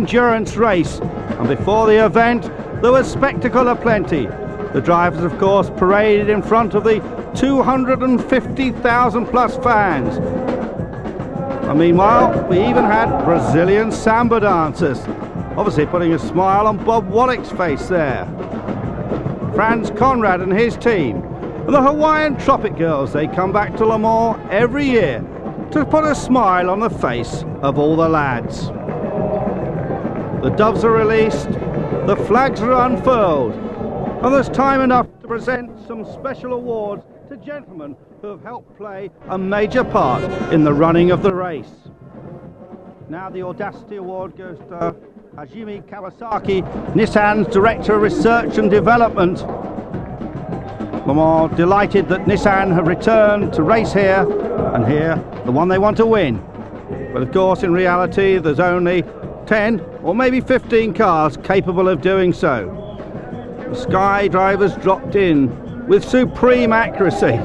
endurance race, and before the event there was spectacle aplenty. The drivers, of course, paraded in front of the 250,000 plus fans. And meanwhile, we even had Brazilian samba dancers, obviously putting a smile on Bob Wallach's face there. Franz Conrad and his team, and the Hawaiian Tropic Girls, they come back to Le Mans every year to put a smile on the face of all the lads. The doves are released, the flags are unfurled, and there's time enough to present some special awards to gentlemen who have helped play a major part in the running of the race. Now the Audacity Award goes to Hajime Kawasaki, Nissan's Director of Research and Development. Le Mans delighted that Nissan have returned to race here, and here, the one they want to win. But of course, in reality, there's only 10 or maybe 15 cars capable of doing so. The Sky drivers dropped in with supreme accuracy.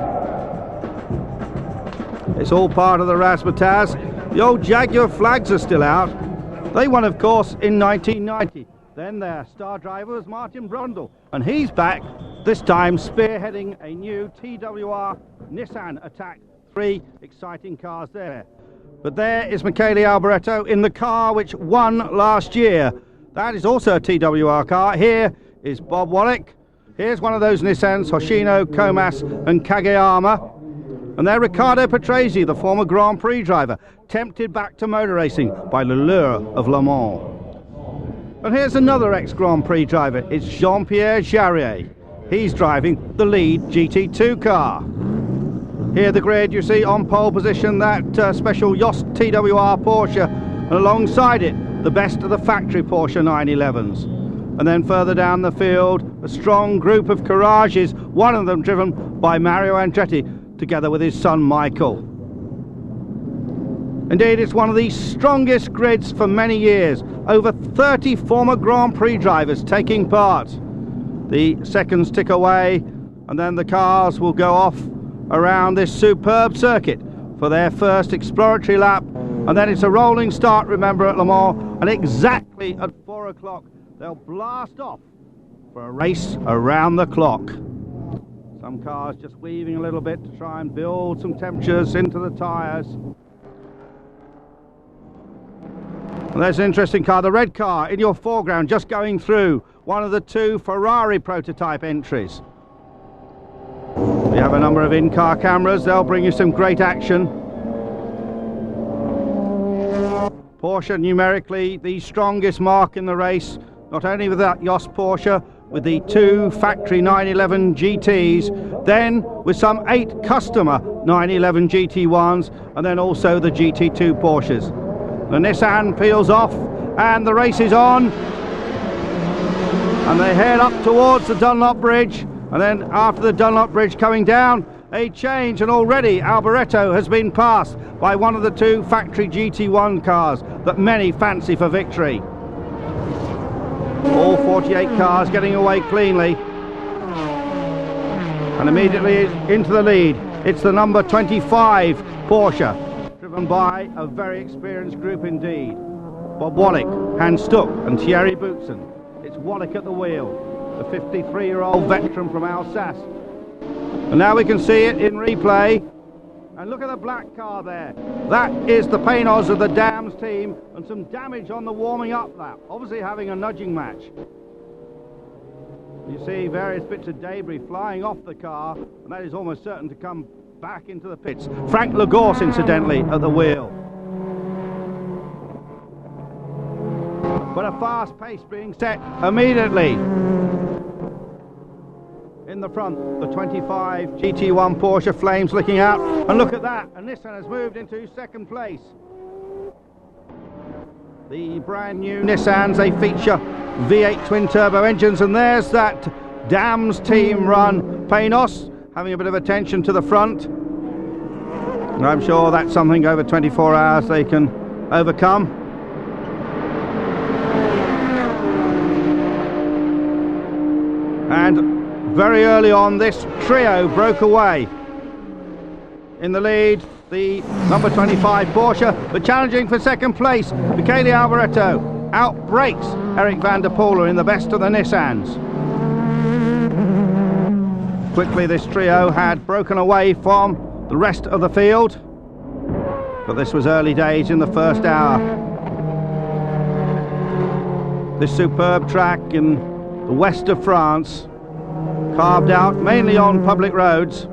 It's all part of the razzmatazz. The old Jaguar flags are still out. They won, of course, in 1990. Then their star driver was Martin Brundle, and he's back, this time spearheading a new TWR Nissan Attack. 3 exciting cars there. But there is Michele Alboreto in the car which won last year. That is also a TWR car. Here is Bob Wallach. Here's one of those Nissans, Hoshino, Komas and Kageyama. And there Riccardo Patrese, the former Grand Prix driver, tempted back to motor racing by the lure of Le Mans. And here's another ex-Grand Prix driver. It's Jean-Pierre Jarier. He's driving the lead GT2 car. Here the grid, you see on pole position that special Yost TWR Porsche, and alongside it the best of the factory Porsche 911s. And then further down the field, a strong group of Courages, one of them driven by Mario Andretti, together with his son Michael. Indeed, it's one of the strongest grids for many years. Over 30 former Grand Prix drivers taking part. The seconds tick away, and then the cars will go off around this superb circuit for their first exploratory lap. And then it's a rolling start, remember, at Le Mans, and exactly at 4 o'clock they'll blast off for a race around the clock. Some cars just weaving a little bit to try and build some temperatures into the tyres. And there's an interesting car, the red car in your foreground, just going through one of the 2 Ferrari prototype entries. We have a number of in-car cameras, they'll bring you some great action. Porsche numerically the strongest mark in the race, not only with that Yost Porsche, with the 2 factory 911 GTs, then with some 8 customer 911 GT1s, and then also the GT2 Porsches. The Nissan peels off and the race is on, and they head up towards the Dunlop Bridge, and then after the Dunlop Bridge coming down, a change, and already Alboreto has been passed by one of the 2 factory GT1 cars that many fancy for victory. All 48 cars getting away cleanly, and immediately into the lead it's the number 25 Porsche, driven by a very experienced group indeed. Bob Wallach, Hans Stuck and Thierry Boutsen. It's Wallach at the wheel, the 53-year-old veteran from Alsace. And now we can see it in replay. And look at the black car there. That is the Paynos of the Dams team, and some damage on the warming up lap, obviously having a nudging match. You see various bits of debris flying off the car, and that is almost certain to come back into the pits. Frank Lagorce, incidentally, at the wheel. But a fast pace being set immediately. In the front, the 25 GT1 Porsche flames licking out, and look at that, and Nissan has moved into second place. The brand new Nissans, they feature V8 twin turbo engines, and there's that Dams team run Paynos having a bit of attention to the front. And I'm sure that's something over 24 hours they can overcome. And very early on, this trio broke away. In the lead, the number 25 Porsche, but challenging for second place, Michele Alboreto outbrakes Eric van der Poel in the best of the Nissans. Quickly this trio had broken away from the rest of the field, but this was early days in the first hour. This superb track in the west of France, carved out mainly on public roads,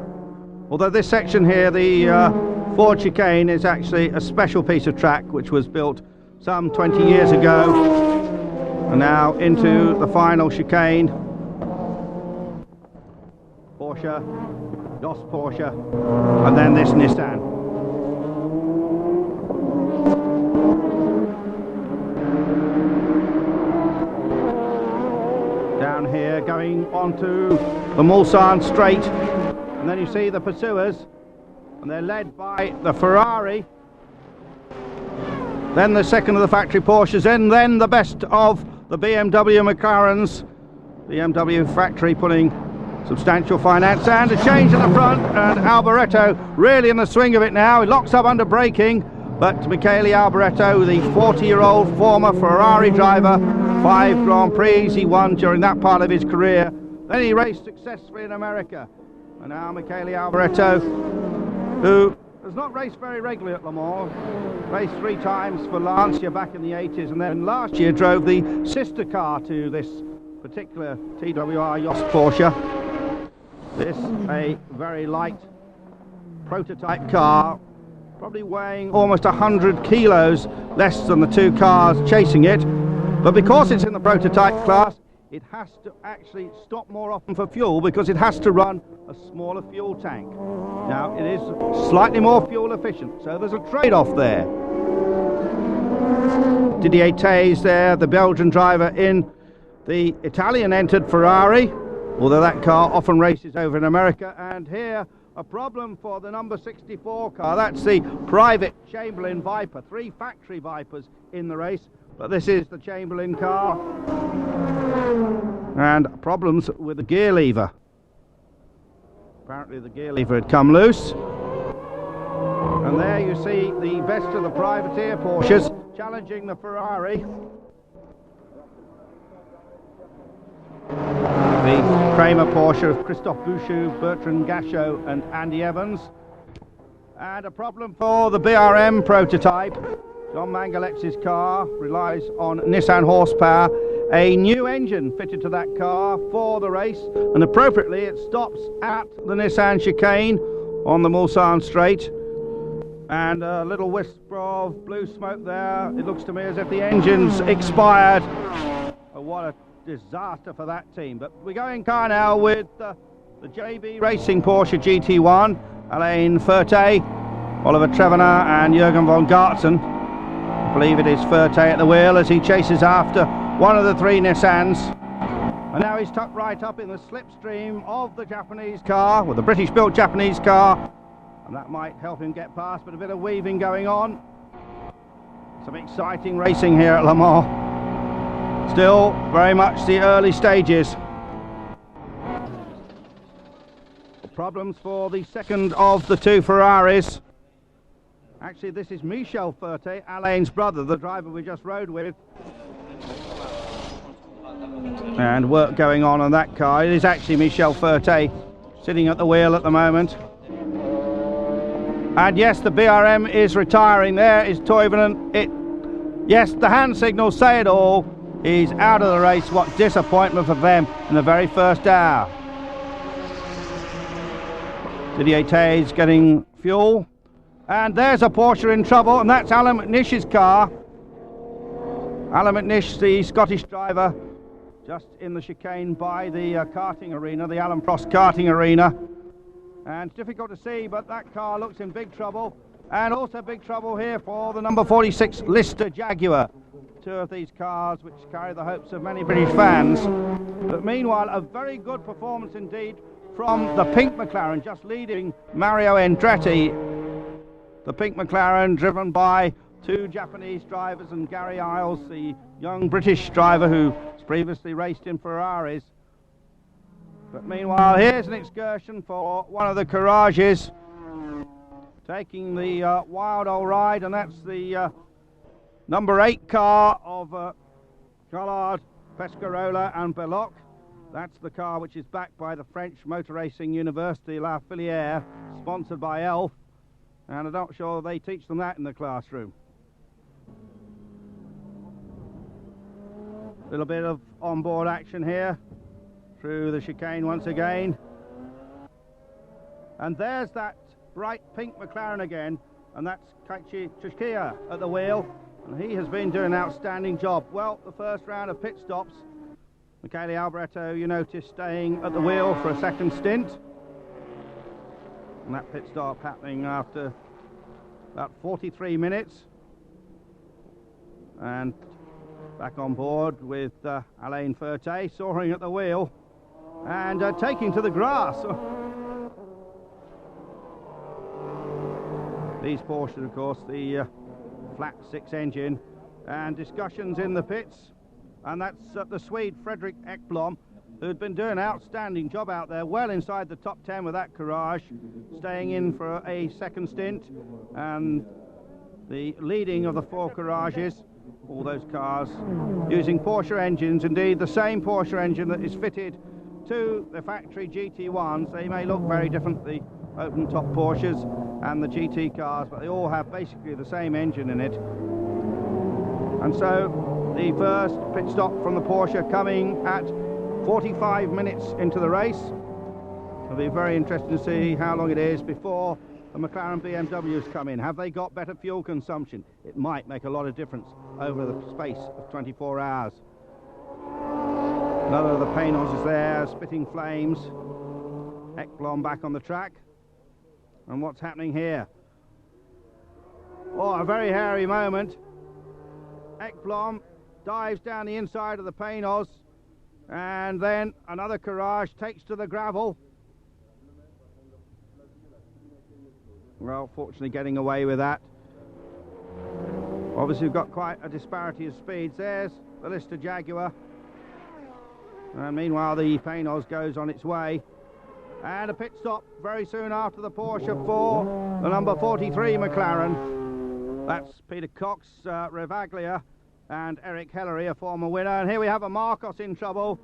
although this section here, the Ford chicane, is actually a special piece of track which was built some 20 years ago. And now into the final chicane. Porsche, Jost Porsche, and then this Nissan. Down here, going onto the Mulsanne straight, and then you see the pursuers, and they're led by the Ferrari, then the second of the factory Porsches, and then the best of the BMW McLarens. BMW factory putting substantial finance, and a change in the front, and Alboreto really in the swing of it now. He locks up under braking, but Michele Alboreto, the 40-year-old former Ferrari driver, 5 Grand Prix he won during that part of his career. Then he raced successfully in America, and now Michele Alboreto, who has not raced very regularly at Le Mans, raced 3 times for Lancia back in the 80s, and then last year drove the sister car to this particular TWR Jost Porsche. This a very light prototype car, probably weighing almost 100 kilos less than the 2 cars chasing it, but because it's in the prototype class, it has to actually stop more often for fuel because it has to run a smaller fuel tank. Now it is slightly more fuel efficient, so there's a trade-off there. Didier Thays there, the Belgian driver in the Italian entered Ferrari, although that car often races over in America. And here a problem for the number 64 car, that's the private Chamberlain Viper, 3 factory Vipers in the race, but this is the Chamberlain car, and problems with the gear lever. Apparently the gear lever had come loose, and there you see the best of the privateer Porsches challenging the Ferrari. The Kramer Porsche of Christophe Bouchou, Bertrand Gachot and Andy Evans. And a problem for the BRM prototype. John Mangalet's car relies on Nissan horsepower. A new engine fitted to that car for the race, and appropriately it stops at the Nissan chicane on the Mulsanne straight. And a little wisp of blue smoke there. It looks to me as if the engine's expired. Oh, what a disaster for that team. But we're going car now with the JB Racing Porsche GT1, Alain Ferté, Oliver Trevenant and Jürgen von Gartzen. I believe it is Ferté at the wheel as he chases after one of the 3 Nissans. And now he's tucked right up in the slipstream of the Japanese car, with the British-built Japanese car, and that might help him get past, but a bit of weaving going on. Some exciting racing here at Le Mans. Still very much the early stages. Problems for the second of the 2 Ferraris. Actually, this is Michel Ferté, Alain's brother, the driver we just rode with. And work going on that car. It is actually Michel Ferté sitting at the wheel at the moment. And yes, the BRM is retiring. There is Toivonen. Yes, the hand signals say it all. He's out of the race. What disappointment for them in the very first hour. Didier Thays getting fuel. And there's a Porsche in trouble, and that's Alan McNish's car. Alan McNish, the Scottish driver, just in the chicane by the karting arena, the Alan Prost karting arena. And it's difficult to see, but that car looks in big trouble. And also big trouble here for the number 46 Lister Jaguar. 2 of these cars which carry the hopes of many British fans. But meanwhile, a very good performance indeed from the pink McLaren, just leading Mario Andretti. The pink McLaren driven by 2 Japanese drivers and Gary Iles, the young British driver who previously raced in Ferraris. But meanwhile, here's an excursion for one of the Courages, taking the wild old ride, and that's the number 8 car of Collard, Pescarola and Belloc. That's the car which is backed by the French Motor Racing University La Filière, sponsored by ELF, and I'm not sure they teach them that in the classroom. A little bit of onboard action here through the chicane once again. And there's that bright pink McLaren again, and that's Keiichi Tsuchiya at the wheel, and he has been doing an outstanding job. Well, the first round of pit stops, Michele Alboreto, you notice, staying at the wheel for a second stint, and that pit stop happening after about 43 minutes, and back on board with Alain Ferté soaring at the wheel and taking to the grass. These Porsches, of course, the flat six engine, and discussions in the pits, and that's the Swede Fredrik Ekblom, who'd been doing an outstanding job out there, well inside the top 10 with that Courage, staying in for a second stint, and the leading of the four Courages, all those cars using Porsche engines, indeed the same Porsche engine that is fitted to the factory GT1s. They may look very different, the open top Porsches and the GT cars, but they all have basically the same engine in it. And so the first pit stop from the Porsche coming at 45 minutes into the race. It'll be very interesting to see how long it is before the McLaren BMWs come in. Have they got better fuel consumption? It might make a lot of difference over the space of 24 hours. Another of the Paynos is there, spitting flames. Ekblom back on the track. And what's happening here? Oh, a very hairy moment. Ekblom dives down the inside of the Paynos, and then another Courage takes to the gravel. Well, fortunately getting away with that. Obviously we've got quite a disparity of speeds. There's the Lister Jaguar, and meanwhile the Paynos goes on its way. And a pit stop very soon after the Porsche for the number 43 McLaren. That's Peter Cox, Revaglia and Eric Hellery, a former winner. And here we have a Marcos in trouble,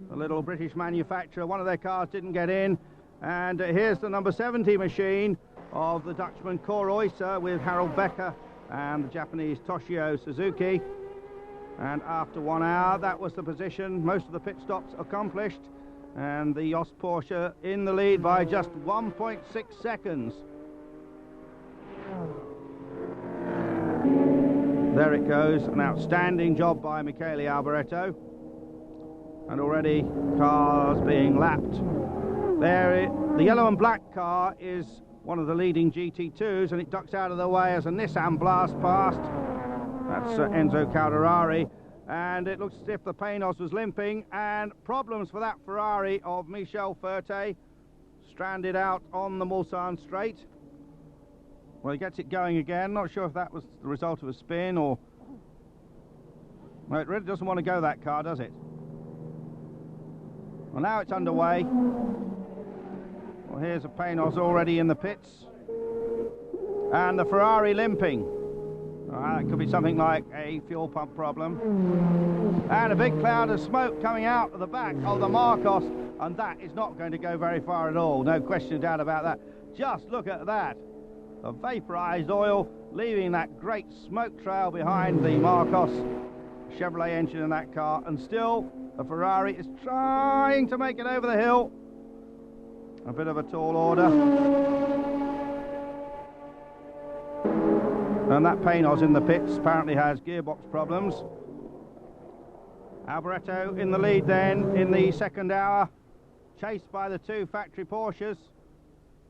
a little British manufacturer. One of their cars didn't get in. And here's the number 70 machine of the Dutchman Koroyser with Harold Becker and the Japanese Toshio Suzuki. And after 1 hour, that was the position. Most of the pit stops accomplished, and the Jost Porsche in the lead by just 1.6 seconds. There it goes, an outstanding job by Michele Alboreto, and already cars being lapped. There, the yellow and black car is one of the leading GT2s, and it ducks out of the way as a Nissan blasts past. That's Enzo Calderari, and it looks as if the Paynos was limping, and problems for that Ferrari of Michel Ferté, stranded out on the Mulsanne straight. Well, he gets it going again. Not sure if that was the result of a spin or... Well, it really doesn't want to go, that car, does it? Well, now it's underway. Well, here's a Paynos already in the pits, and the Ferrari limping. It could be something like a fuel pump problem. And a big cloud of smoke coming out of the back of the Marcos, and that is not going to go very far at all. No question of doubt about that. Just look at that. The vaporized oil leaving that great smoke trail behind the Marcos Chevrolet engine in that car, and still the Ferrari is trying to make it over the hill. A bit of a tall order. And that Paynos in the pits apparently has gearbox problems. Alboreto in the lead then in the second hour, chased by the two factory Porsches.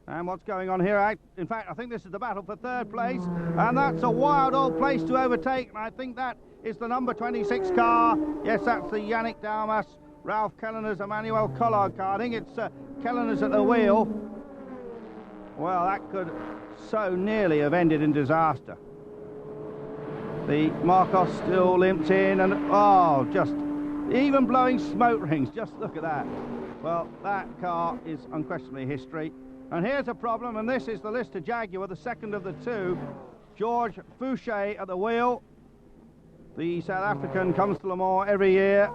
And what's going on here? In fact, I think this is the battle for third place, and that's a wild old place to overtake, and I think that is the number 26 car. Yes, that's the Yannick Dalmas, Ralph Kellener's Emmanuel Collard car. I think it's Kellener's at the wheel. Well, that could so nearly have ended in disaster. The Marcos still limped in, and oh, just even blowing smoke rings. Just look at that. Well, that car is unquestionably history. And here's a problem, and this is the Lister Jaguar, the second of the two. George Fouché at the wheel. The South African comes to Le Mans every year,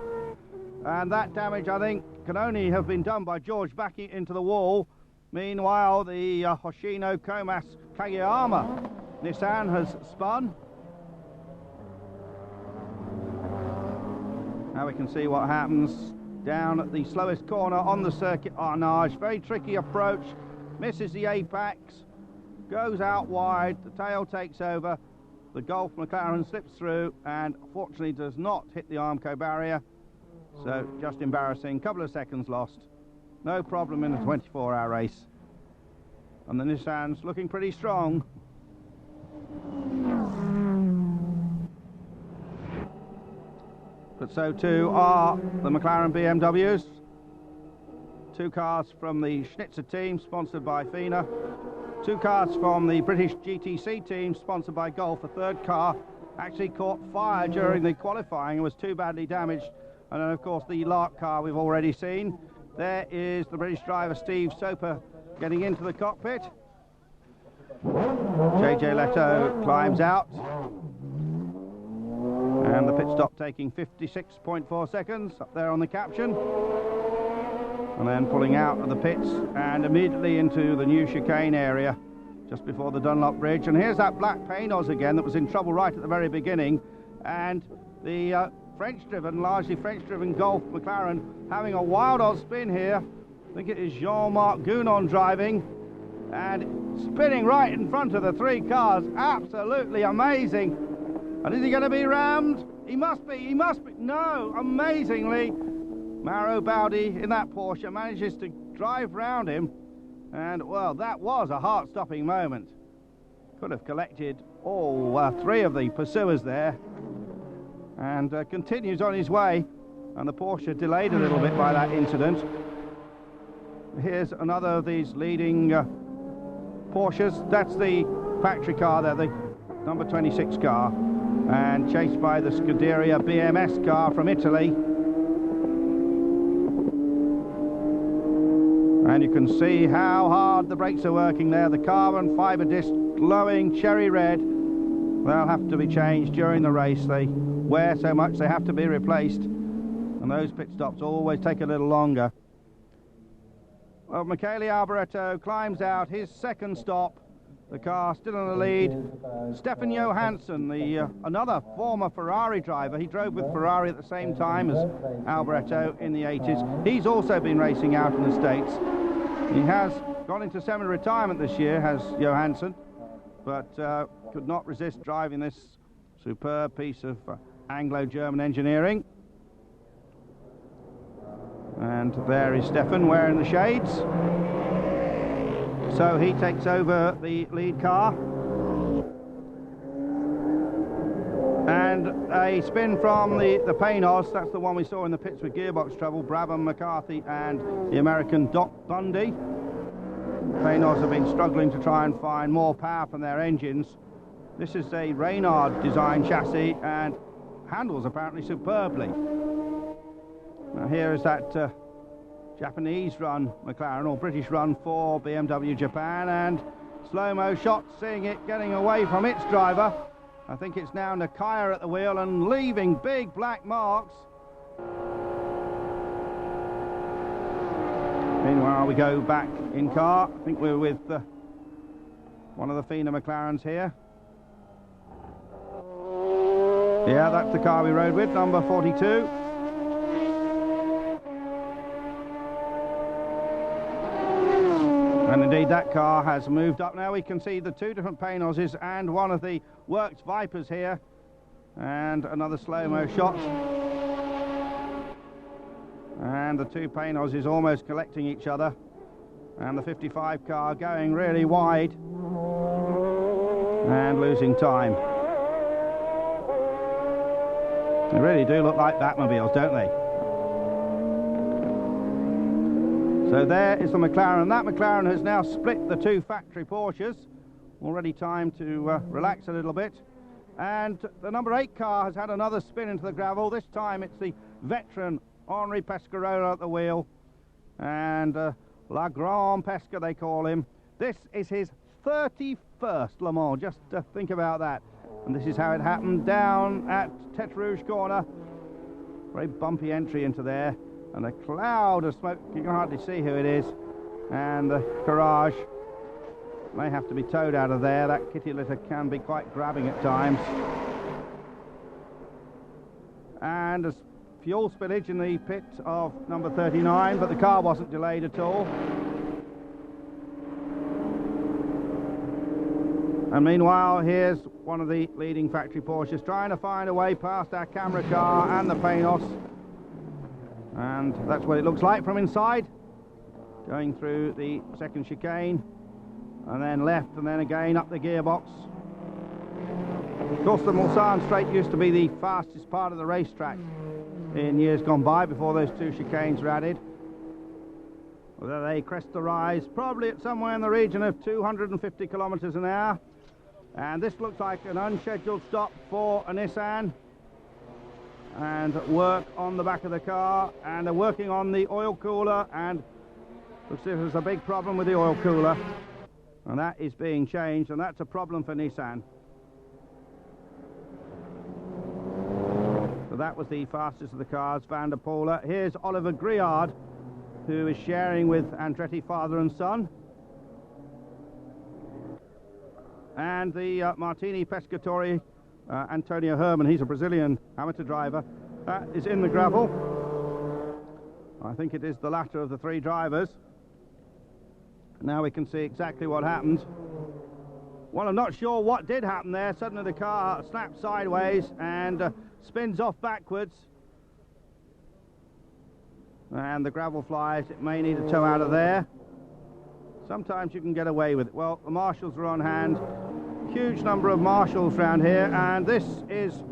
and that damage, I think, can only have been done by George backing it into the wall. Meanwhile, the Hoshino Komas Kageyama Nissan has spun. Now we can see what happens down at the slowest corner on the circuit. Arnage, very tricky approach, misses the apex, goes out wide, the tail takes over, the Golf McLaren slips through and fortunately does not hit the Armco barrier, so just embarrassing, couple of seconds lost, no problem in a 24-hour race, and the Nissan's looking pretty strong. But so too are the McLaren BMWs. Two cars from the Schnitzer team, sponsored by FINA. Two cars from the British GTC team, sponsored by Golf. A third car actually caught fire during the qualifying and was too badly damaged. And then, of course, the Lark car we've already seen. There is the British driver, Steve Soper, getting into the cockpit. JJ Leto climbs out. And the pit stop taking 56.4 seconds, up there on the caption. And then pulling out of the pits and immediately into the new chicane area just before the Dunlop Bridge. And here's that black Paynos again that was in trouble right at the very beginning. And the French-driven, largely French-driven Golf McLaren having a wild old spin here. I think it is Jean-Marc Gounon driving. And spinning right in front of the three cars. Absolutely amazing. And is he going to be rammed? He must be, no, amazingly, Mauro Baldi in that Porsche manages to drive round him, and well, that was a heart-stopping moment. Could have collected all three of the pursuers there, and continues on his way, and the Porsche delayed a little bit by that incident. Here's another of these leading Porsches. That's the factory car there, the number 26 car, and chased by the Scuderia BMS car from Italy. And you can see how hard the brakes are working there. The carbon fibre disc glowing cherry red. They'll have to be changed during the race. They wear so much they have to be replaced, and those pit stops always take a little longer. Well, Michele Alboreto climbs out his second stop. The car still in the lead. Stefan Johansson, another former Ferrari driver. He drove with Ferrari at the same time as Alboreto in the 80s. He's also been racing out in the States. He has gone into semi-retirement this year, has Johansson, but could not resist driving this superb piece of Anglo-German engineering. And there is Stefan wearing the shades. So he takes over the lead car. And a spin from the Paynos, that's the one we saw in the pits with gearbox trouble, Brabham, McCarthy and the American Doc Bundy. Paynos have been struggling to try and find more power from their engines. This is a Reynard design chassis and handles apparently superbly. Now here is that Japanese run McLaren, or British run for BMW Japan, and slow-mo shot seeing it getting away from its driver. I think it's now Nakaya at the wheel and leaving big black marks. Meanwhile we go back in car. I think we're with one of the FINA McLarens here. Yeah, that's the car we rode with, number 42. And indeed that car has moved up. Now we can see the two different Paynoses and one of the Works Vipers here, and another slow-mo shot, and the two Paynoses almost collecting each other, and the 55 car going really wide and losing time. They really do look like Batmobiles, don't they? So there is the McLaren. That McLaren has now split the two factory Porsches. Already time to relax a little bit. And the number 8 car has had another spin into the gravel. This time it's the veteran Henri Pescarolo at the wheel. And La Grande Pesca they call him. This is his 31st Le Mans. Just think about that. And this is how it happened down at Tete Rouge corner. Very bumpy entry into there, and a cloud of smoke. You can hardly see who it is. And the Courage may have to be towed out of there. That kitty litter can be quite grabbing at times. And there's fuel spillage in the pit of number 39, but the car wasn't delayed at all. And meanwhile, here's one of the leading factory Porsches trying to find a way past our camera car and the Panos. And that's what it looks like from inside. Going through the second chicane, and then left, and then again up the gearbox. Of course, the Mulsanne Straight used to be the fastest part of the racetrack in years gone by, before those two chicanes were added. Whether they crest the rise, probably at somewhere in the region of 250 kilometers an hour. And this looks like an unscheduled stop for a Nissan, and work on the back of the car, and they're working on the oil cooler, and looks as if there's a big problem with the oil cooler, and that is being changed, and that's a problem for Nissan. So that was the fastest of the cars, Van der Poel. Here's Oliver Griard, who is sharing with Andretti, father and son. And the Martini Pescatori, Antonio Herman, he's a Brazilian amateur driver, is in the gravel. I think it is the latter of the three drivers. Now we can see exactly what happened. Well, I'm not sure what did happen there. Suddenly the car snaps sideways and spins off backwards. And the gravel flies. It may need a tow out of there. Sometimes you can get away with it. Well, the marshals are on hand. Huge number of marshals around here. And this is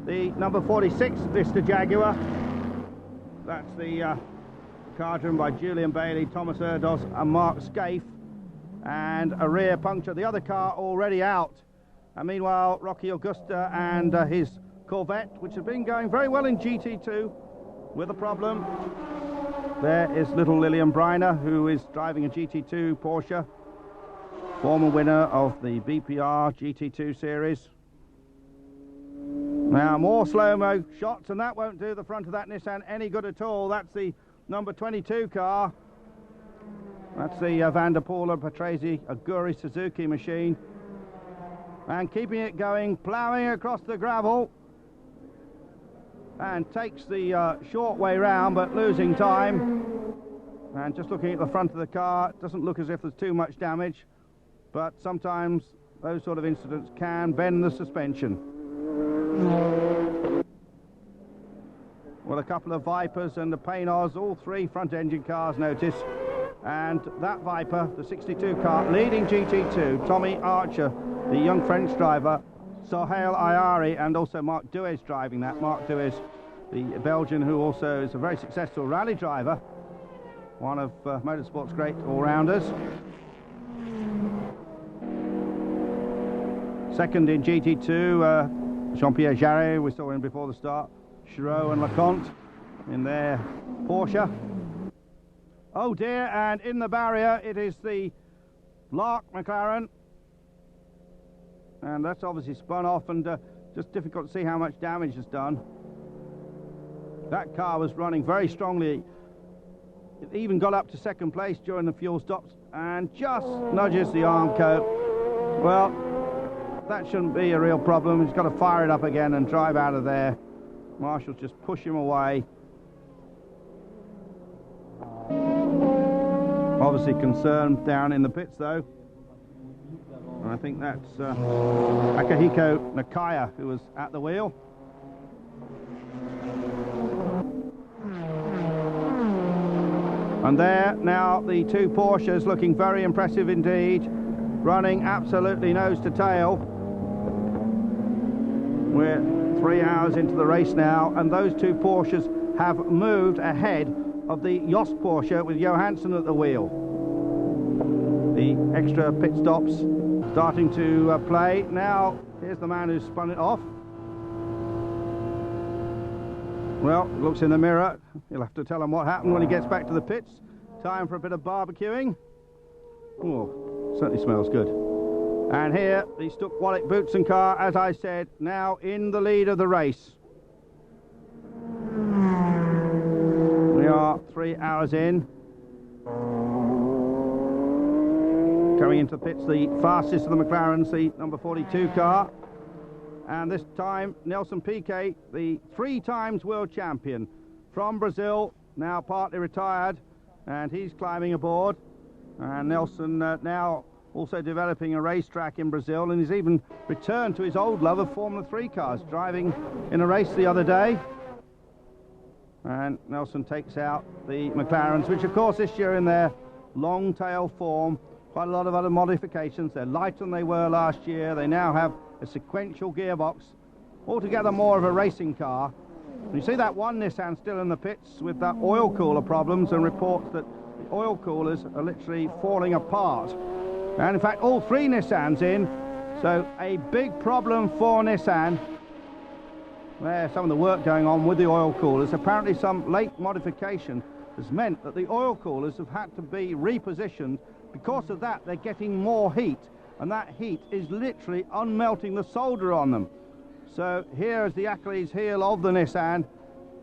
the number 46 Vista Jaguar. That's the car driven by Julian Bailey, Thomas Erdos and Mark Scaife, and a rear puncture. The other car already out. And meanwhile, Rocky Augusta and his Corvette, which has been going very well in GT2, with a problem. There is little Lilian Briner, who is driving a GT2 Porsche, former winner of the BPR GT2 series. Now more slow-mo shots, and that won't do the front of that Nissan any good at all. That's the number 22 car. That's the Van der Poel Patrese Aguri Suzuki machine. And keeping it going, ploughing across the gravel. And takes the short way round, but losing time. And just looking at the front of the car, it doesn't look as if there's too much damage. But sometimes those sort of incidents can bend the suspension. Well, a couple of Vipers and the Panos, all three front engine cars notice. And that Viper, the 62 car, leading GT2, Tommy Archer, the young French driver, Sohail Ayari, and also Marc Duez driving that. Marc Duez, the Belgian, who also is a very successful rally driver, one of motorsport's great all-rounders. Second in GT2, Jean-Pierre Jarret, we saw him before the start. Chirot and Leconte in their Porsche. Oh dear, and in the barrier it is the Lark McLaren. And that's obviously spun off, and just difficult to see how much damage is done. That car was running very strongly. It even got up to second place during the fuel stops and just nudges the arm coat. Well, that shouldn't be a real problem. He's got to fire it up again and drive out of there. Marshals just push him away. Obviously concerned down in the pits though. And I think that's Akihiko Nakaya who was at the wheel. And there now the two Porsches looking very impressive indeed, running absolutely nose to tail. We're 3 hours into the race now, and those two Porsches have moved ahead of the Jost Porsche with Johansson at the wheel. The extra pit stops starting to play. Now here's the man who spun it off. Well, looks in the mirror. He'll have to tell him what happened when he gets back to the pits. Time for a bit of barbecuing. Oh, certainly smells good. And here, the Stuck-Wallick Boutsen car, as I said, now in the lead of the race. We are 3 hours in. Coming into the pits, the fastest of the McLarens, the number 42 car. And this time, Nelson Piquet, the 3 times world champion from Brazil, now partly retired, and he's climbing aboard. And Nelson now also developing a racetrack in Brazil, and he's even returned to his old love of Formula 3 cars, driving in a race the other day. And Nelson takes out the McLarens, which of course this year in their long tail form, quite a lot of other modifications. They're lighter than they were last year. They now have a sequential gearbox, altogether more of a racing car. And you see that one Nissan still in the pits with that oil cooler problems, and reports that the oil coolers are literally falling apart. And in fact, all 3 Nissans in, so a big problem for Nissan. There's some of the work going on with the oil coolers. Apparently some late modification has meant that the oil coolers have had to be repositioned. Because of that, they're getting more heat, and that heat is literally unmelting the solder on them. So here is the Achilles heel of the Nissan,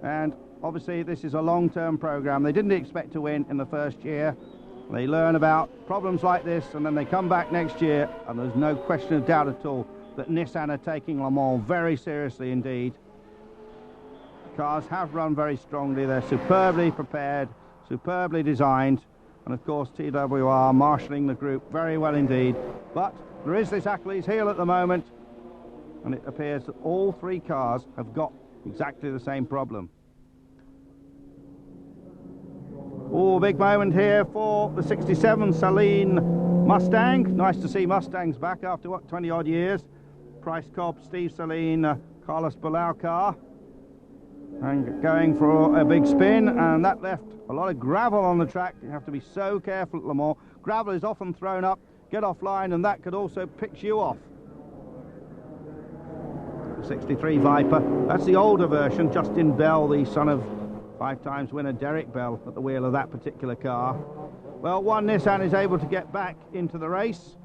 and obviously this is a long-term program. They didn't expect to win in the first year. They learn about problems like this, and then they come back next year, and there's no question of doubt at all that Nissan are taking Le Mans very seriously indeed. Cars have run very strongly. They're superbly prepared, superbly designed, and of course TWR marshalling the group very well indeed. But there is this Achilles heel at the moment, and it appears that all 3 cars have got exactly the same problem. Oh, big moment here for the 67 Saleen Mustang. Nice to see Mustangs back after, what, 20 odd years. Price Cobb, Steve Saleen, Carlos Bilbao car. And going for a big spin, and that left a lot of gravel on the track. You have to be so careful at Le Mans. Gravel is often thrown up, get offline, and that could also pitch you off. 63 Viper, that's the older version. Justin Bell, the son of 5 times winner Derek Bell, at the wheel of that particular car. Well, one Nissan is able to get back into the race,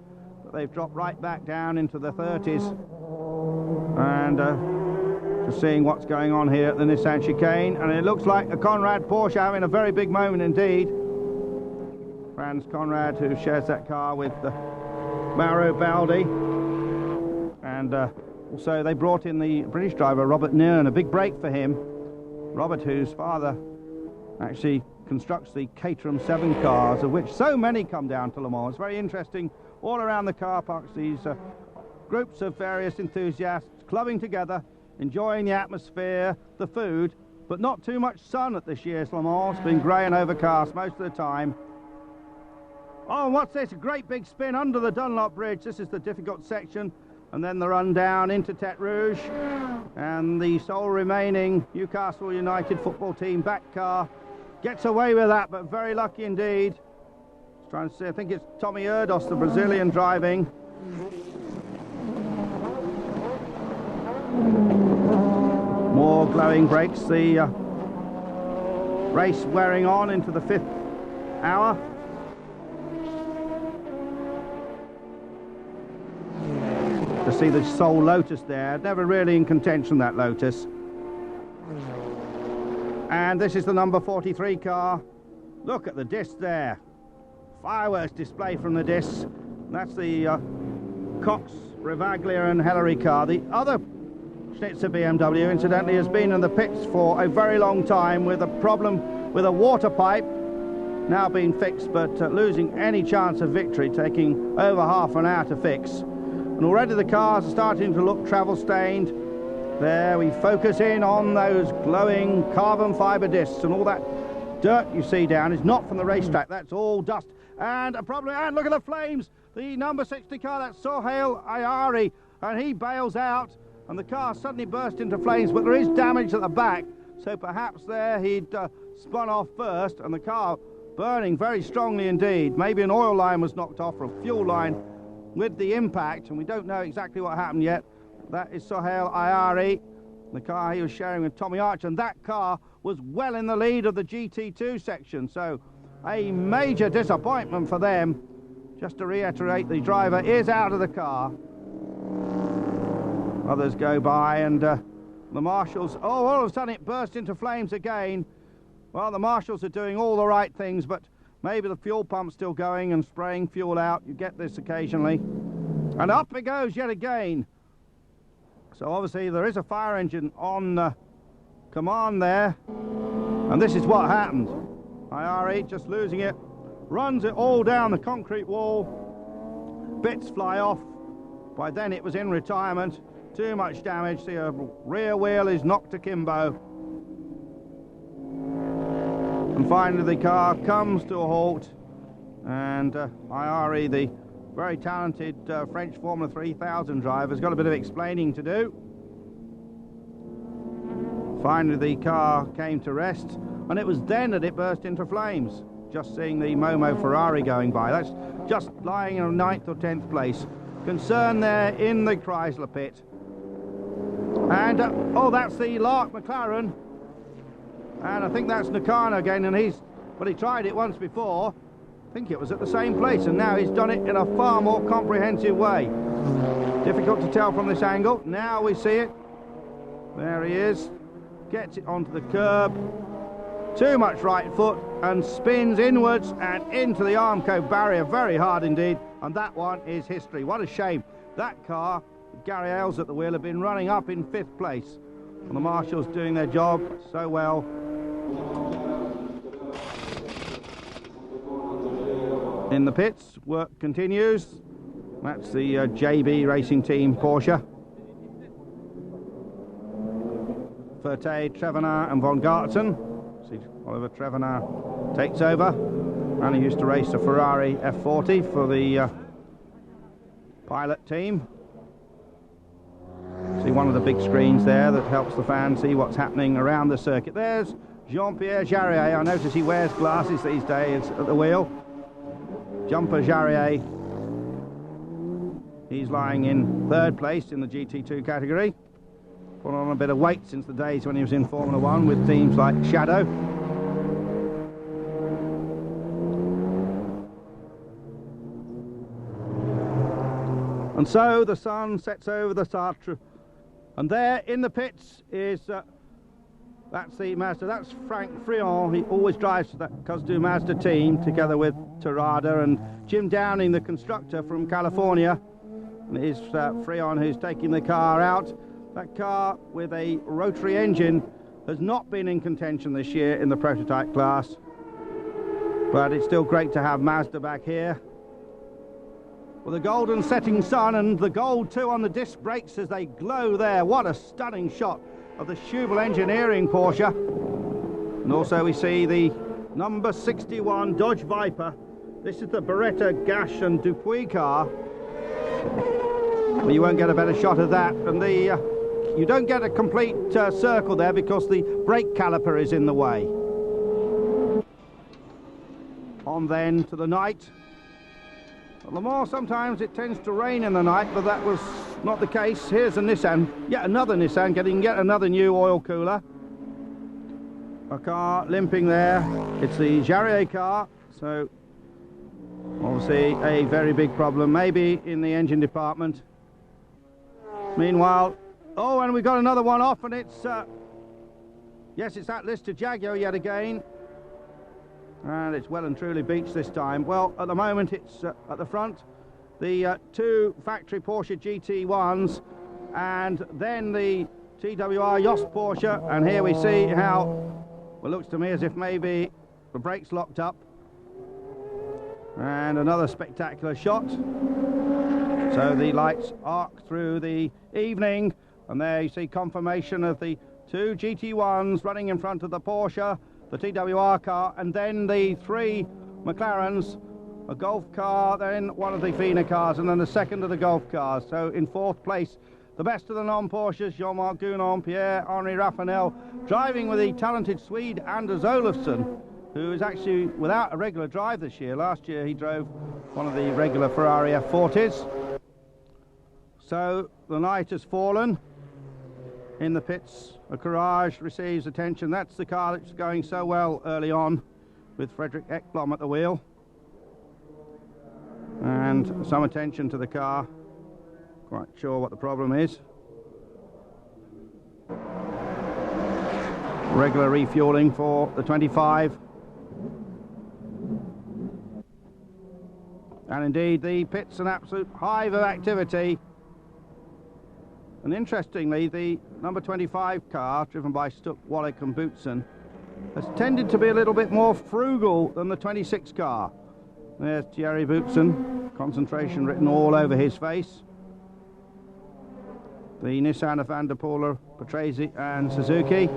but they've dropped right back down into the 30s. And just seeing what's going on here at the Nissan chicane, and it looks like a Conrad Porsche having a very big moment indeed. Franz Conrad, who shares that car with Mauro Baldi. And also they brought in the British driver Robert Nern, a big break for him. Robert, whose father actually constructs the Caterham 7 cars, of which so many come down to Le Mans. It's very interesting. All around the car parks, these groups of various enthusiasts clubbing together, enjoying the atmosphere, the food, but not too much sun at this year's Le Mans. It's been grey and overcast most of the time. Oh, and what's this? A great big spin under the Dunlop Bridge. This is the difficult section. And then the run down into Tete Rouge, and the sole remaining Newcastle United football team back car gets away with that, but very lucky indeed. Trying to see, I think it's Tommy Erdos, the Brazilian, driving. More glowing brakes, the race wearing on into the 5th hour. To see the sole Lotus there, never really in contention, that Lotus. And this is the number 43 car. Look at the disc there. Fireworks display from the disc. That's the Cox, Rivaglia and Hillary car. The other Schnitzer BMW, incidentally, has been in the pits for a very long time with a problem with a water pipe, now being fixed, but losing any chance of victory, taking over half an hour to fix. And already the cars are starting to look travel stained. There we focus in on those glowing carbon fibre discs, and all that dirt you see down is not from the racetrack. That's all dust. And a problem, and look at the flames. The number 60 car, that's Sohail Ayari, and he bails out, and the car suddenly burst into flames, but there is damage at the back, so perhaps there he'd spun off first, and the car burning very strongly indeed. Maybe an oil line was knocked off, or a fuel line, with the impact, and we don't know exactly what happened yet. That is Sohail Ayari, the car he was sharing with Tommy Archer, and that car was well in the lead of the GT2 section, so a major disappointment for them. Just to reiterate, the driver is out of the car. Others go by, and the marshals... Oh, all of a sudden it burst into flames again. Well, the marshals are doing all the right things, but maybe the fuel pump's still going and spraying fuel out. You get this occasionally. And up it goes yet again. So obviously there is a fire engine on command there. And this is what happened. IRE just losing it. Runs it all down the concrete wall. Bits fly off. By then it was in retirement. Too much damage. The rear wheel is knocked akimbo. And finally the car comes to a halt, and IRE, the very talented French Formula 3000 driver, has got a bit of explaining to do. Finally the car came to rest, and it was then that it burst into flames. Just seeing the Momo Ferrari going by. That's just lying in a 9th or 10th place. Concern there in the Chrysler pit. And, oh, that's the Lark McLaren. And I think that's Nakano again, and he tried it once before. I think it was at the same place, and now he's done it in a far more comprehensive way. Difficult to tell from this angle. Now we see it. There he is. Gets it onto the curb. Too much right foot, and spins inwards and into the Armco barrier very hard indeed. And that one is history. What a shame. That car, with Gary Ailes at the wheel, have been running up in 5th place. And the marshals doing their job so well. In the pits, work continues. That's the JB Racing Team Porsche. Ferté, Trevenard and Von Gartzen. See, Oliver Trevenard takes over. And he used to race a Ferrari F40 for the pilot team. See one of the big screens there that helps the fans see what's happening around the circuit. There's Jean-Pierre Jarier. I notice he wears glasses these days at the wheel. Jumper Jarier. He's lying in 3rd place in the GT2 category. Put on a bit of weight since the days when he was in Formula 1 with teams like Shadow. And so the sun sets over the Sartre. And there in the pits is... that's the Mazda. That's Frank Frion. He always drives that Cosdu Mazda team together with Terada, and Jim Downing, the constructor from California. And it is Frion who's taking the car out. That car with a rotary engine has not been in contention this year in the prototype class. But it's still great to have Mazda back here. With a golden setting sun, and the gold too on the disc brakes as they glow there. What a stunning shot of the Schubel Engineering Porsche. And also we see the number 61 Dodge Viper. This is the Beretta, Gash and Dupuis car. Well, you won't get a better shot of that. And you don't get a complete circle there because the brake caliper is in the way. On then to the night. At Le Mans sometimes it tends to rain in the night, but that was not the case. Here's a Nissan, yet another Nissan getting yet another new oil cooler. A car limping there. It's the Jarier car, so obviously a very big problem, maybe in the engine department. Meanwhile, oh, and we've got another one off, and it's yes, it's that Lister Jaguar yet again. And it's well and truly beached this time. Well, at the moment it's at the front, the 2 factory Porsche GT1s, and then the TWR Yost Porsche. And here we see how, well, it looks to me as if maybe the brakes locked up. And another spectacular shot. So the lights arc through the evening, and there you see confirmation of the 2 GT1s running in front of the Porsche, the TWR car, and then the 3 McLarens, a Golf car, then one of the FINA cars, and then the second of the Golf cars. So in 4th place, the best of the non-Porsches, Jean-Marc Gounon, Pierre-Henri Raffanel, driving with the talented Swede Anders Olofsson, who is actually without a regular drive this year. Last year he drove one of the regular Ferrari F40s. So the night has fallen. In the pits, a Courage receives attention. That's the car that's going so well early on with Frederick Ekblom at the wheel. and some attention to the car. Quite sure what the problem is. Regular refueling for the 25. And indeed, the pit's an absolute hive of activity. And interestingly, the number 25 car, driven by Stuck, Wallach and Boutsen, has tended to be a little bit more frugal than the 26 car. There's Thierry Boutsen, concentration written all over his face. The Nissan of Van der Poel, Patrese and Suzuki.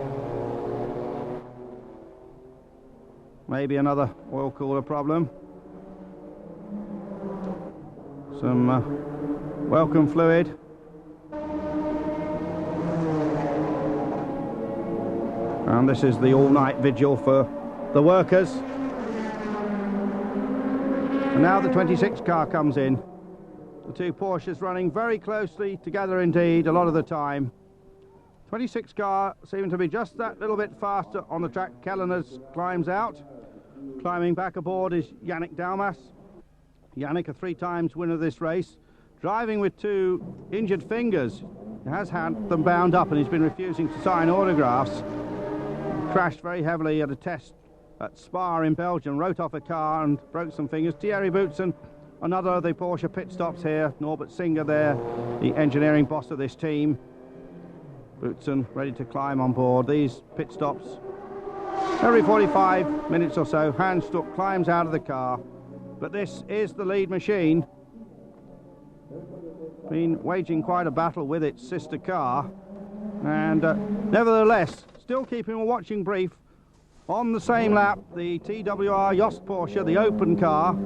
Maybe another oil cooler problem. Some welcome fluid. And this is the all-night vigil for the workers. And now the 26 car comes in. The two Porsches running very closely together indeed a lot of the time. 26 car seem to be just that little bit faster on the track. Kelleners climbs out. Climbing back aboard is Yannick Dalmas. Yannick, a 3 times winner of this race, driving with 2 injured fingers. He has had them bound up and he's been refusing to sign autographs. Crashed very heavily at a test at Spa in Belgium, wrote off a car and broke some fingers. Thierry Boutsen, another of the Porsche pit stops here. Norbert Singer there, the engineering boss of this team. Boutsen ready to climb on board. These pit stops every 45 minutes or so. Hans Stuck climbs out of the car. But this is the lead machine. Been waging quite a battle with its sister car. And nevertheless, still keeping a watching brief. On the same lap, the TWR Jost Porsche, the open car.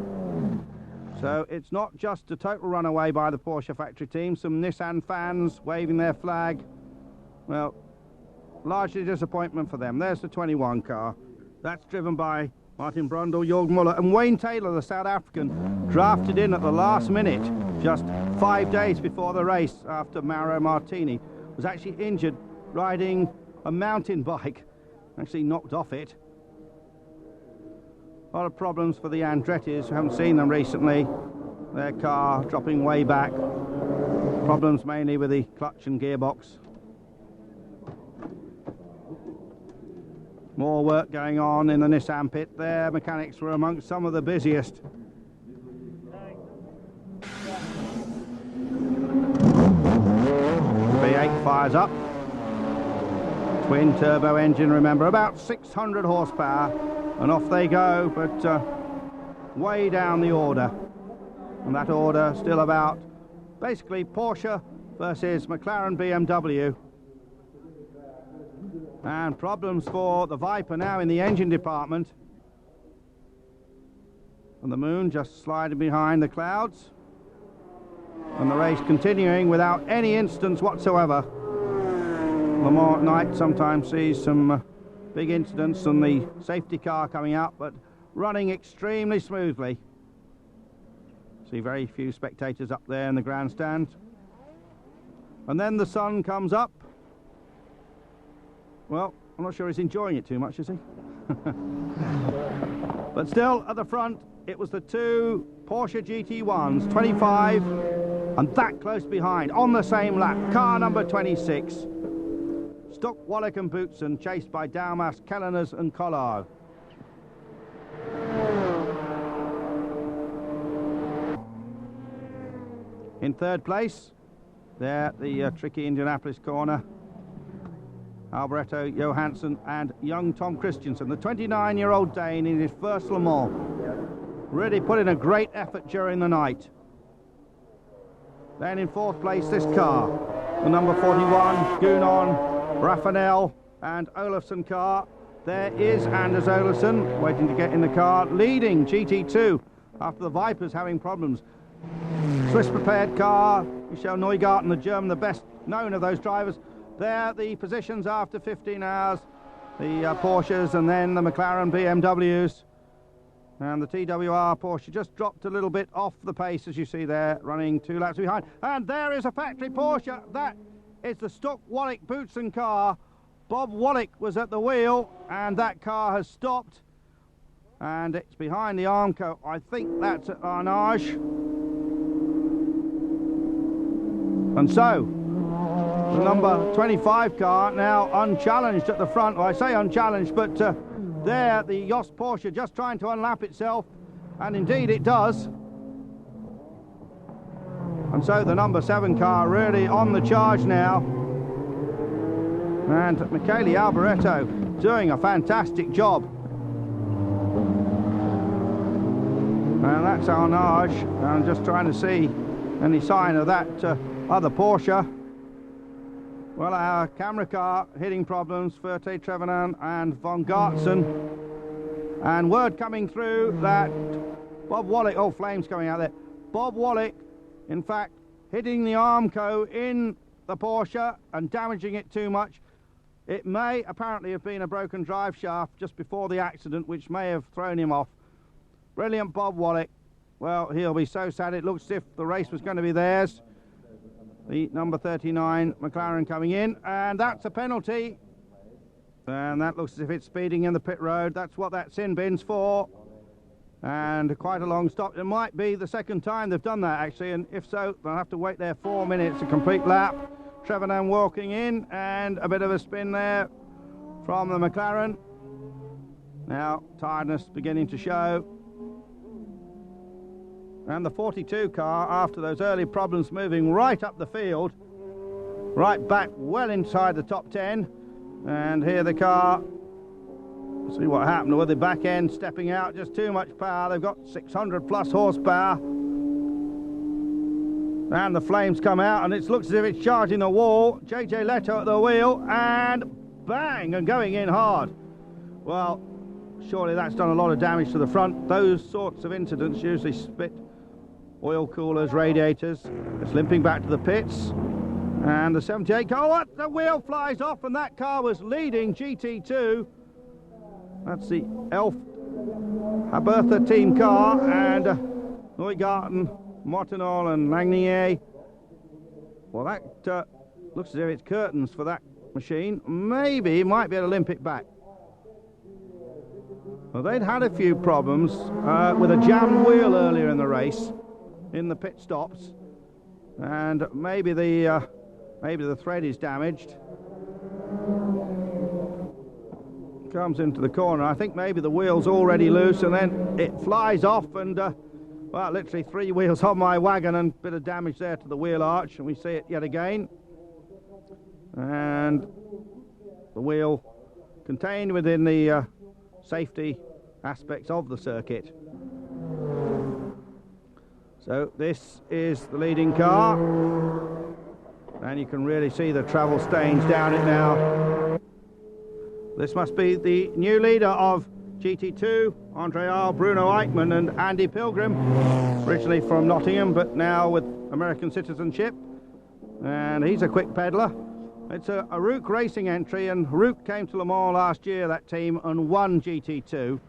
So it's not just a total runaway by the Porsche factory team. Some Nissan fans waving their flag. Well, largely disappointment for them. There's the 21 car. That's driven by Martin Brundle, Jörg Muller and Wayne Taylor, the South African, drafted in at the last minute, just 5 days before the race after Mauro Martini was actually injured riding a mountain bike, actually knocked off it. A lot of problems for the Andrettis, who haven't seen them recently. Their car dropping way back. Problems mainly with the clutch and gearbox. More work going on in the Nissan pit. Their mechanics were amongst some of the busiest. V8 fires up. Twin turbo engine, remember, about 600 horsepower, and off they go, but way down the order. And that order still about basically Porsche versus McLaren BMW. And problems for the Viper now in the engine department. And the Moon just sliding behind the clouds. And the race continuing without any incidents whatsoever. Le Mans at night sometimes sees some big incidents and the safety car coming out, but running extremely smoothly. See very few spectators up there in the grandstand. And then the sun comes up. Well, I'm not sure he's enjoying it too much, is he? But still, at the front, it was the 2 Porsche GT1s, 25, and that close behind, on the same lap, car number 26. Stuck, Wallach and Boutsen, chased by Dalmas, Kelleners and Collard. In third place, there, the tricky Indianapolis corner, Alberto Johansson and young Tom Christensen, the 29-year-old Dane in his first Le Mans. Really put in a great effort during the night. Then in fourth place, this car, the number 41, Gunon, Raffanel and Olafsson car. There is Anders Olafsson waiting to get in the car, leading GT2 after the Vipers having problems. Swiss prepared car, Michel Neugarten, the German, the best known of those drivers. There the positions after 15 hours, the Porsches and then the McLaren BMWs. And the TWR Porsche just dropped a little bit off the pace, as you see there, running 2 laps behind. And there is a factory Porsche. That is the Stuck Wallach Boutsen car. Bob Wallach was at the wheel, and that car has stopped. And it's behind the Armco. I think that's at Arnage. And so, the number 25 car now unchallenged at the front. Well, I say unchallenged, but there the Jost Porsche just trying to unlap itself, and indeed it does. And so the number 7 car really on the charge now. And Michele Alboreto doing a fantastic job. And that's Arnage. I'm just trying to see any sign of that other Porsche. Well, our camera car hitting problems, Ferte Trevenan and von Gartzen. And word coming through that Bob Wallach, oh, flames coming out there. Bob Wallach, in fact, hitting the Armco in the Porsche and damaging it too much. It may apparently have been a broken drive shaft just before the accident, which may have thrown him off. Brilliant Bob Wallach. Well, he'll be so sad. It looks as if the race was going to be theirs. The number 39 McLaren coming in, and that's a penalty. And that looks as if it's speeding in the pit road. That's what that sin bin's for. And quite a long stop. It might be the second time they've done that, actually, and if so, they'll have to wait there 4 minutes, a complete lap. Trevenan walking in, and a bit of a spin there from the McLaren. Now, tiredness beginning to show. And the 42 car, after those early problems, moving right up the field, right back well inside the top 10. And here the car, see what happened with the back end stepping out, just too much power. They've got 600 plus horsepower. And the flames come out, and it looks as if it's charging the wall. JJ Leto at the wheel, and bang, and going in hard. Well, surely that's done a lot of damage to the front. Those sorts of incidents usually spit oil coolers, radiators. It's limping back to the pits. And the 78 car, what? The wheel flies off, and that car was leading GT2. That's the Elf Habertha team car, and Neugarten, Martinol and Langnier. Well, that looks as if it's curtains for that machine. Maybe he might be able to limp it back. Well, they'd had a few problems with a jammed wheel earlier in the race, in the pit stops, and maybe the thread is damaged. Comes into the corner. I think maybe the wheel's already loose, and then it flies off, and well, literally 3 wheels on my wagon, and a bit of damage there to the wheel arch, and we see it yet again. And the wheel contained within the safety aspects of the circuit. So this is the leading car, and you can really see the travel stains down it now. This must be the new leader of GT2, Andre Ahl, Bruno Eichmann and Andy Pilgrim, originally from Nottingham but now with American citizenship, and he's a quick peddler. It's a Rook Racing entry, and Rook came to Le Mans last year, that team, and won GT2.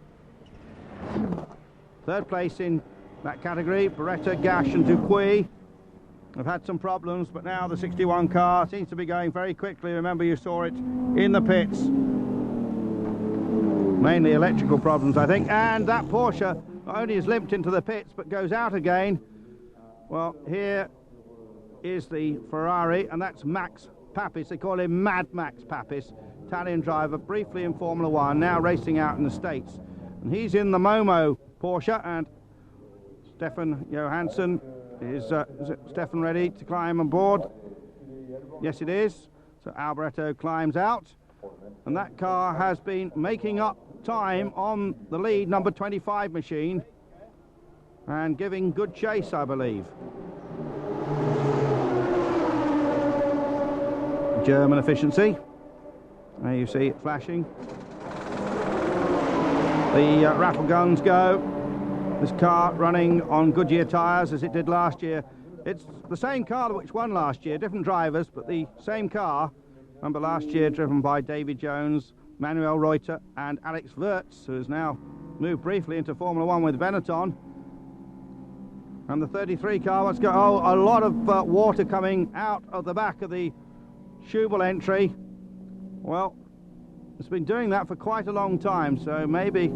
Third place in that category, Beretta, Gash and Dupuis have had some problems, but now the 61 car seems to be going very quickly. Remember, you saw it in the pits. Mainly electrical problems, I think. And that Porsche not only is limped into the pits, but goes out again. Well, here is the Ferrari, and that's Max Papis. They call him Mad Max Papis, Italian driver, briefly in Formula One, now racing out in the States. And he's in the Momo Porsche, and Stefan Johansson is it Stefan ready to climb on board? Yes, it is. So Alboreto climbs out, and that car has been making up time on the lead number 25 machine and giving good chase, I believe. German efficiency. There you see it flashing. The rattle guns go. This car running on Goodyear tyres as it did last year. It's the same car which won last year, different drivers, but the same car. Remember last year driven by Davy Jones, Manuel Reuter and Alex Wurz, who has now moved briefly into Formula One with Benetton. And the 33 car, let's go. Oh, a lot of water coming out of the back of the Schubel entry. Well, it's been doing that for quite a long time, so maybe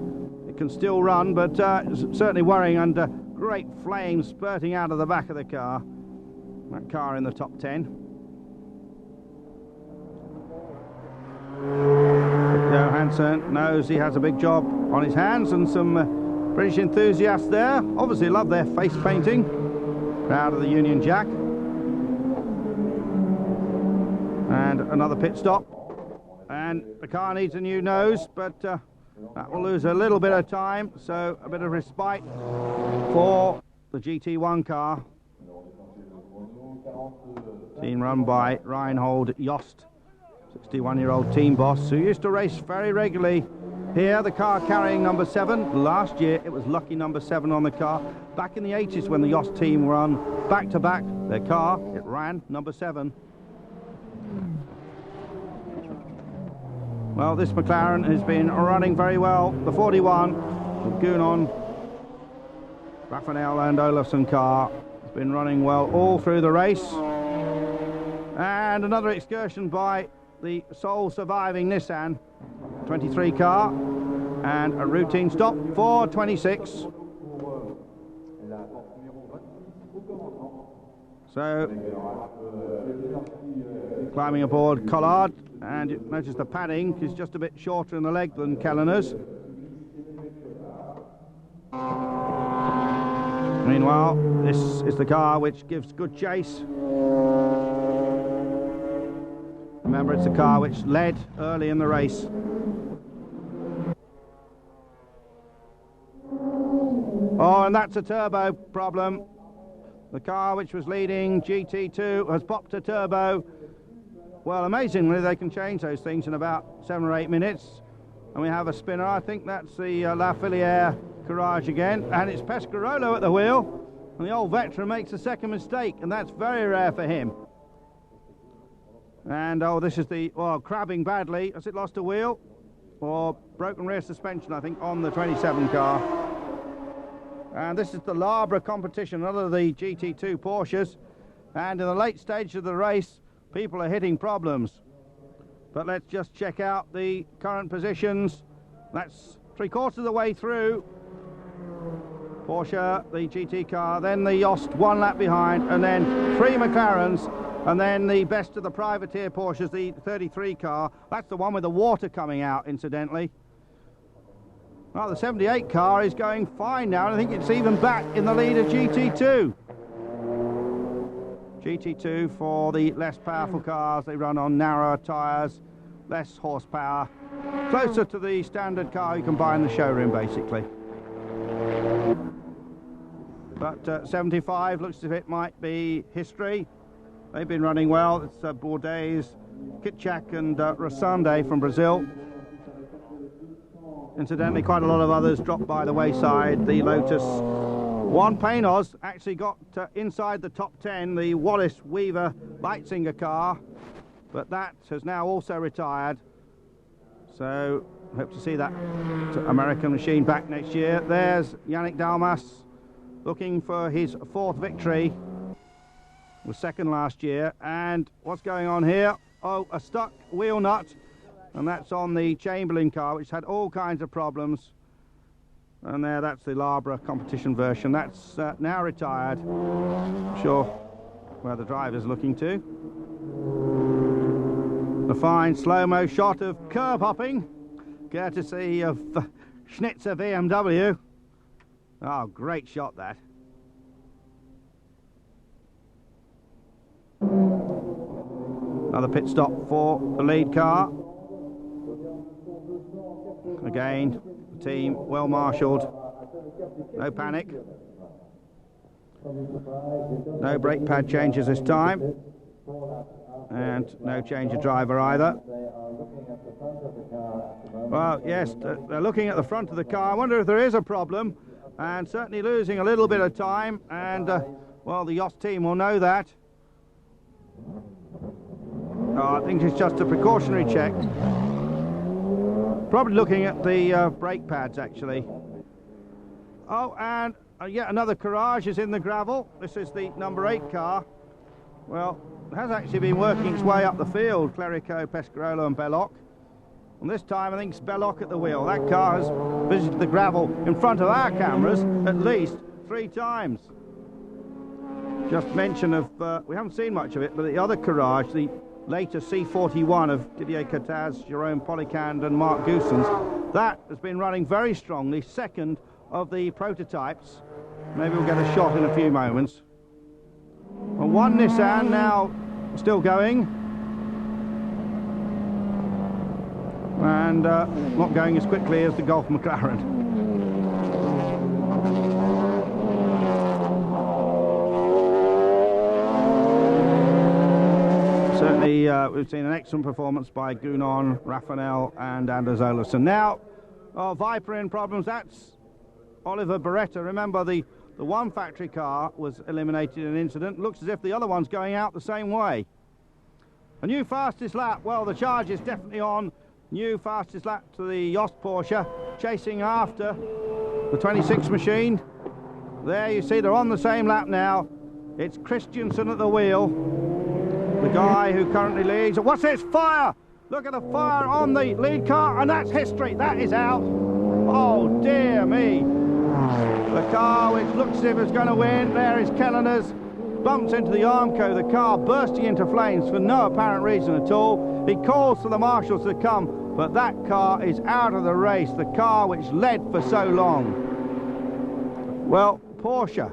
it can still run, but it's certainly worrying, and great flames spurting out of the back of the car. That car in the top 10. Johansson knows he has a big job on his hands, and some British enthusiasts there obviously love their face painting. Proud of the Union Jack. And another pit stop. And the car needs a new nose, but that will lose a little bit of time, so a bit of respite for the GT1 car. Team run by Reinhold Jost, 61-year-old team boss, who used to race very regularly here. The car carrying number 7. Last year it was lucky number 7 on the car. Back in the 80s when the Jost team run back-to-back their car, it ran number 7. Well, this McLaren has been running very well. The 41, Gunon, Rafael and Olafsson car has been running well all through the race. And another excursion by the sole surviving Nissan 23 car, and a routine stop for 26. So, climbing aboard Collard, and you notice the padding is just a bit shorter in the leg than Kellner's. Meanwhile, this is the car which gives good chase. Remember, it's a car which led early in the race. Oh, and that's a turbo problem. The car which was leading, GT2, has popped a turbo. Well, amazingly, they can change those things in about 7 or 8 minutes. And we have a spinner. I think that's the La Filière Courage again. And it's Pescarolo at the wheel. And the old veteran makes a second mistake, and that's very rare for him. And, oh, this is the, well, crabbing badly. Has it lost a wheel? Or broken rear suspension, I think, on the 27 car. And this is the Labra competition, another of the GT2 Porsches. And in the late stage of the race, people are hitting problems. But let's just check out the current positions. That's 3/4 of the way through. Porsche, the GT car, then the Jost 1 lap behind, and then 3 McLarens. And then the best of the privateer Porsches, the 33 car. That's the one with the water coming out, incidentally. Well, the 78 car is going fine now, and I think it's even back in the lead of GT2. GT2 for the less powerful cars. They run on narrower tyres, less horsepower, closer to the standard car you can buy in the showroom, basically. But 75 looks as if it might be history. They've been running well. It's Bourdais, Kitchak and Rosande from Brazil. Incidentally, quite a lot of others dropped by the wayside. The Lotus Juan Paynos actually got inside the top 10, the Wallace Weaver Leitzinger car, but that has now also retired. So, hope to see that American machine back next year. There's Yannick Dalmas looking for his 4th victory. Was 2nd last year. And what's going on here? Oh, a stuck wheel nut, and that's on the Chamberlain car, which had all kinds of problems. And there, that's the Labra competition version. That's now retired. I'm sure where the driver's looking to. A fine slow-mo shot of curb hopping, courtesy of Schnitzer BMW. Oh, great shot that. Another pit stop for the lead car. Again, the team well marshalled. No panic. No brake pad changes this time. And no change of driver either. Well, yes, they're looking at the front of the car. I wonder if there is a problem. And certainly losing a little bit of time. And, well, the Jost team will know that. I think it's just a precautionary check. Probably looking at the brake pads, actually. Oh, and yet another Courage is in the gravel. This is the number 8 car. Well, it has actually been working its way up the field, Clerico, Pescarolo and Belloc. And this time I think it's Belloc at the wheel. That car has visited the gravel in front of our cameras at least 3 times. just mention of, we haven't seen much of it, but the other Courage, the later C41 of Didier Cottaz, Jerome Policand and Mark Goossens, that has been running very strongly, second of the prototypes. Maybe we'll get a shot in a few moments. And one Nissan now still going. And not going as quickly as the Golf McLaren. Certainly, we've seen an excellent performance by Gounon, Rafanel and Anders Olafsson. Now, Viper in problems, that's Oliver Beretta. Remember, the one factory car was eliminated in an incident. Looks as if the other one's going out the same way. A new fastest lap, well, the charge is definitely on. New fastest lap to the Jost Porsche, chasing after the 26 machine. There you see they're on the same lap now. It's Christensen at the wheel. The guy who currently leads. What's this? Fire! Look at the fire on the lead car, and that's history. That is out. Oh, dear me. The car, which looks as if it's going to win, there is Kellener's, bumps into the Armco, the car bursting into flames for no apparent reason at all. He calls for the marshals to come, but that car is out of the race, the car which led for so long. Well, Porsche,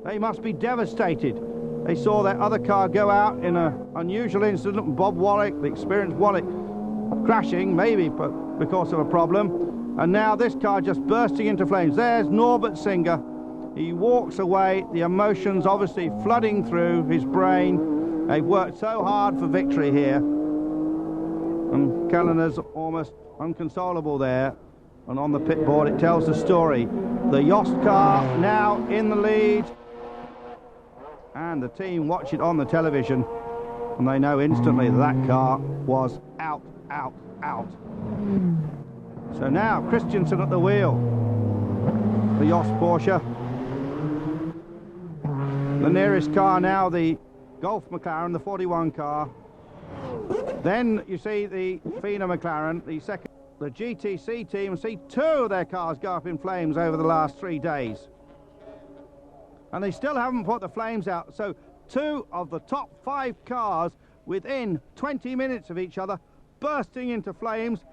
they must be devastated. They saw that other car go out in an unusual incident. Bob Wallach, the experienced Wallach, crashing, maybe because of a problem. And now this car just bursting into flames. There's Norbert Singer. He walks away, the emotions obviously flooding through his brain. They've worked so hard for victory here. And Kellener's almost unconsolable there. And on the pit board, it tells the story. The Jost car now in the lead. And the team watch it on the television, and they know instantly that that car was out, out, out. So now Christensen at the wheel, the Jost Porsche. The nearest car now, the Golf McLaren, the 41 car. Then you see the FINA McLaren, the second. The GTC team see two of their cars go up in flames over the last 3 days. And they still haven't put the flames out. So 2 of the top 5 cars within 20 minutes of each other bursting into flames.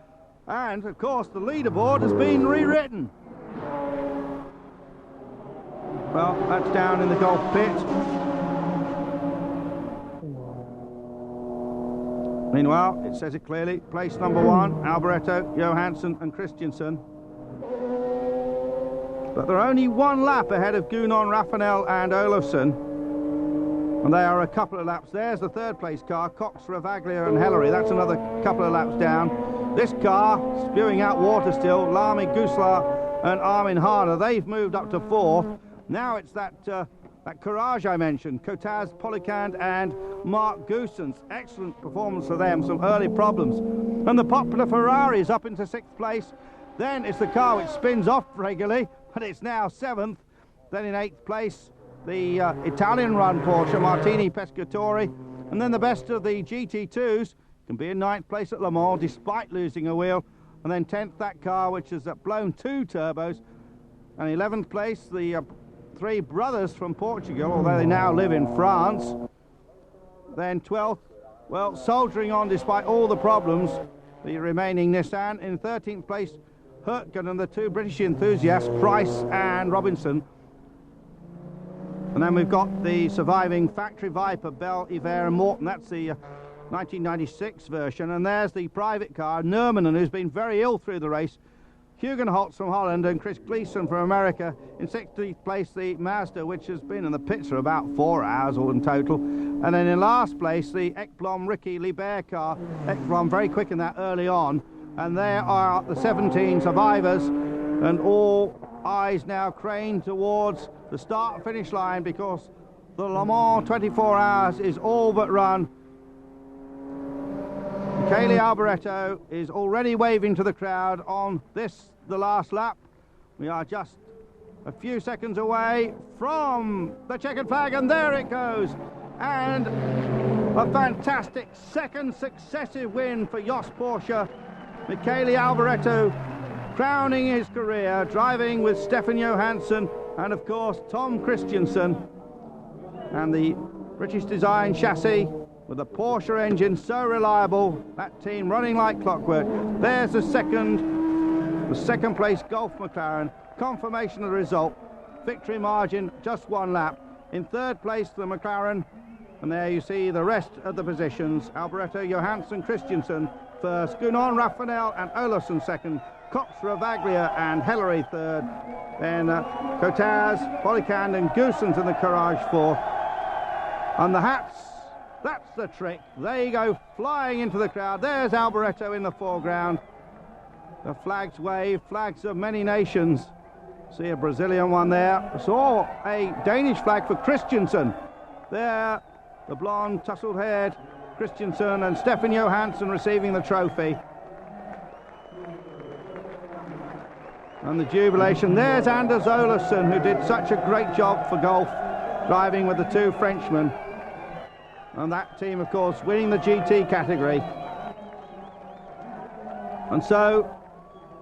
And of course the leaderboard has been rewritten. Well, that's down in the Golf pit. Meanwhile, it says it clearly. Place number 1, Alboreto, Johansson and Christensen. But they're only 1 lap ahead of Gounon, Rafanel and Olafsson. And they are a couple of laps. There's the 3rd place car, Cox, Ravaglia and Hellery. That's another couple of laps down. This car, spewing out water still, Lamy, Guslar and Armin Harder. They've moved up to 4th. Now it's that Courage I mentioned, Cottaz, Policand and Mark Goossens. Excellent performance for them, some early problems. And the popular Ferrari is up into 6th place. Then it's the car which spins off regularly, but it's now 7th. Then in 8th place, the Italian-run Porsche, Martini Pescatori. And then the best of the GT2s can be in 9th place at Le Mans, despite losing a wheel. And then 10th, that car, which has blown 2 turbos. And 11th place, the 3 brothers from Portugal, although they now live in France. Then 12th, well, soldiering on despite all the problems, the remaining Nissan. In 13th place, Hurtgen and the 2 British enthusiasts, Price and Robinson. And then we've got the surviving factory Viper, Bell, Yver and Morton. That's the 1996 version. And there's the private car, Nurminen, who's been very ill through the race. Hugen Holtz from Holland and Chris Gleason from America. In 16th place, the Mazda, which has been in the pits for about 4 hours all in total. And then in last place, the Ekblom Ricky Liebert car. Ekblom very quick in that early on. And there are the 17 survivors, and all eyes now craned towards the start-finish line because the Le Mans 24 hours is all but run. Michele Alboreto is already waving to the crowd on this, the last lap. We are just a few seconds away from the checkered flag, and there it goes. And a fantastic second successive win for Jost Porsche. Michele Alboreto crowning his career, driving with Stefan Johansson and of course Tom Christensen. And the British design chassis with the Porsche engine, so reliable, that team running like clockwork. There's the second place Gulf McLaren, confirmation of the result, victory margin just 1 lap. In third place the McLaren, and there you see the rest of the positions. Alboreto, Johansson, Christensen first, Gunon, Raffanel and Olafsson second, Cox, Ravaglia and Hillary third, then Kotaz, Policand and Goossens in the Courage fourth. And the hats, that's the trick. They go flying into the crowd. There's Alboreto in the foreground. The flags wave, flags of many nations. See a Brazilian one there. Saw a Danish flag for Christensen. There, the blonde, tousled-haired Christensen and Stefan Johansson receiving the trophy. And the jubilation. There's Anders Olafsson, who did such a great job for Gulf, driving with the 2 Frenchmen. And that team, of course, winning the GT category. And so,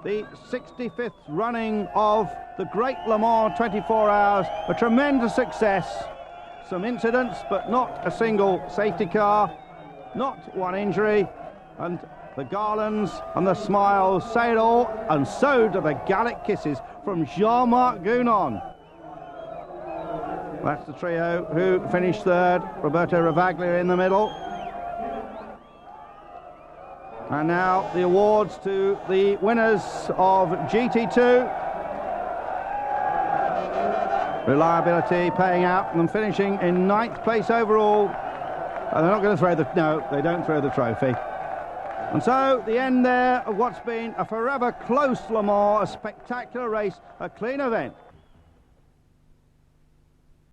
the 65th running of the Great Le Mans 24 Hours, a tremendous success. Some incidents, but not a single safety car, not one injury, and the garlands and the smiles say it all, and so do the Gallic kisses from Jean-Marc Gounon. That's the trio who finished third. Roberto Ravaglia in the middle. And now the awards to the winners of GT2. Reliability paying out and them finishing in 9th place overall. And they're not going to throw the... No, they don't throw the trophy. And so the end there of what's been a forever close Le Mans, a spectacular race, a clean event.